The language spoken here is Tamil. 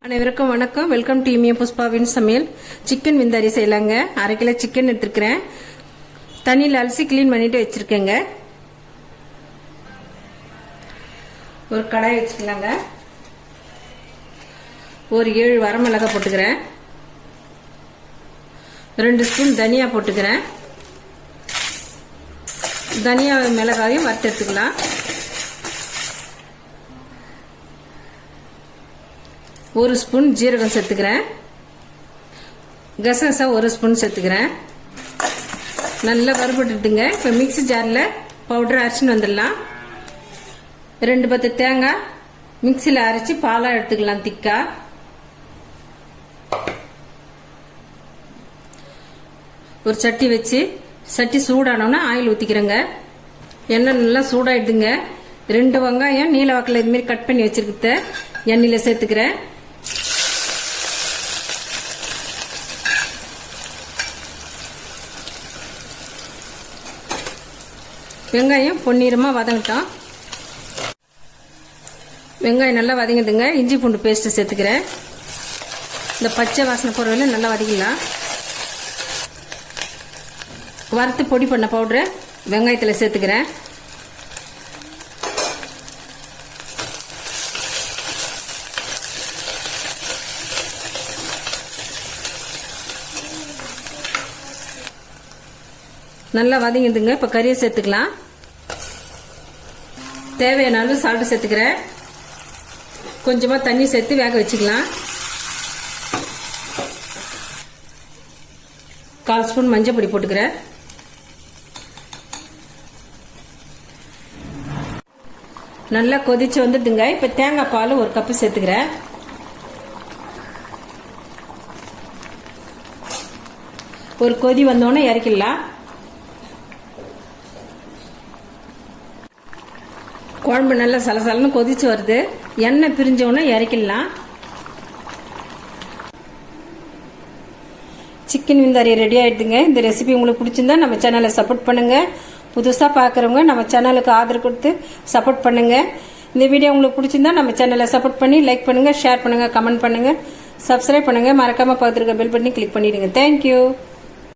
அனைவருக்கும் வணக்கம். வெல்கம் டு இமிய புஷ்பாவின் சமையல். சிக்கன் விந்தாரி செய்யலாங்க. 1/2 கிலோ சிக்கன் எடுத்துருக்கிறேன். தண்ணியில் அலசி கிளீன் பண்ணிட்டு வச்சிருக்கேங்க. ஒரு கடாய் வச்சுக்கலாங்க. ஒரு 7 வரமிளகாய் போட்டுக்கிறேன். 2 ஸ்பூன் தனியா போட்டுக்கிறேன். தனியா மிளகாயும் வறுத்து எடுத்துக்கலாம். 1 ஸ்பூன் ஜீரகம் சேர்த்துக்கிறேன். கசகசா 1 ஸ்பூன் சேர்த்துக்கிறேன். நல்லா வறுபட்டுட்டுங்க. இப்போ மிக்ஸி ஜாரில் பவுடர் அரைச்சின்னு வந்துடலாம். 2 பத்து தேங்காய் மிக்சியில் அரைச்சி பாலாக எடுத்துக்கலாம் திக்கா. ஒரு சட்டி வச்சு சட்டி சூடானோன்னா ஆயில் ஊற்றிக்கிறேங்க. எண்ணெய் நல்லா சூடாயிடுதுங்க. 2 வெங்காயம் நீல வாக்கில் இதுமாரி கட் பண்ணி வச்சிருக்கிறத எண்ணெயில் சேர்த்துக்கிறேன். வெங்காயம் பொன்னிறமாக வதங்கட்டும். வெங்காயம் நல்லா வதங்குதுங்க. இஞ்சி பூண்டு பேஸ்ட்டு சேர்த்துக்கிறேன். இந்த பச்சை வாசனை பொருள் நல்லா வதக்கிடலாம். வறுத்து பொடி பண்ண பவுடரை வெங்காயத்தில் சேர்த்துக்கிறேன். நல்லா வதங்கிடுதுங்க. இப்போ கறியை சேர்த்துக்கலாம். தேவையான அளவு சால்ட் சேர்த்துக்கிறேன். கொஞ்சமாக தண்ணி சேர்த்து வேக வச்சுக்கலாம். 1/4 ஸ்பூன் மஞ்சள் பொடி போட்டுக்கிறேன். நல்லா கொதிச்சு வந்துடுதுங்க. இப்போ தேங்காய் பால் 1 கப்பு சேர்த்துக்கிறேன். ஒரு கொதி வந்தோடனே இறக்கிடலாம். குழம்பு நல்லா சலசலன்னு கொதிச்சு வருது. எண்ணெய் பிரிஞ்சோன்னா இறக்கிடலாம். சிக்கன் விந்தாரி ரெடி ஆயிடுதுங்க. இந்த ரெசிபி உங்களுக்கு பிடிச்சிருந்தா நம்ம சேனலை சப்போர்ட் பண்ணுங்க. புதுசாக பார்க்குறவங்க நம்ம சேனலுக்கு ஆதரவு கொடுத்து சப்போர்ட் பண்ணுங்க. இந்த வீடியோ உங்களுக்கு பிடிச்சிருந்தா நம்ம சேனலை சப்போர்ட் பண்ணி லைக் பண்ணுங்க, ஷேர் பண்ணுங்க, கமெண்ட் பண்ணுங்க, சப்ஸ்கிரைப் பண்ணுங்க. மறக்காம பார்த்துருக்க பெல் பட்டனை கிளிக் பண்ணிடுங்க. தேங்க்யூ.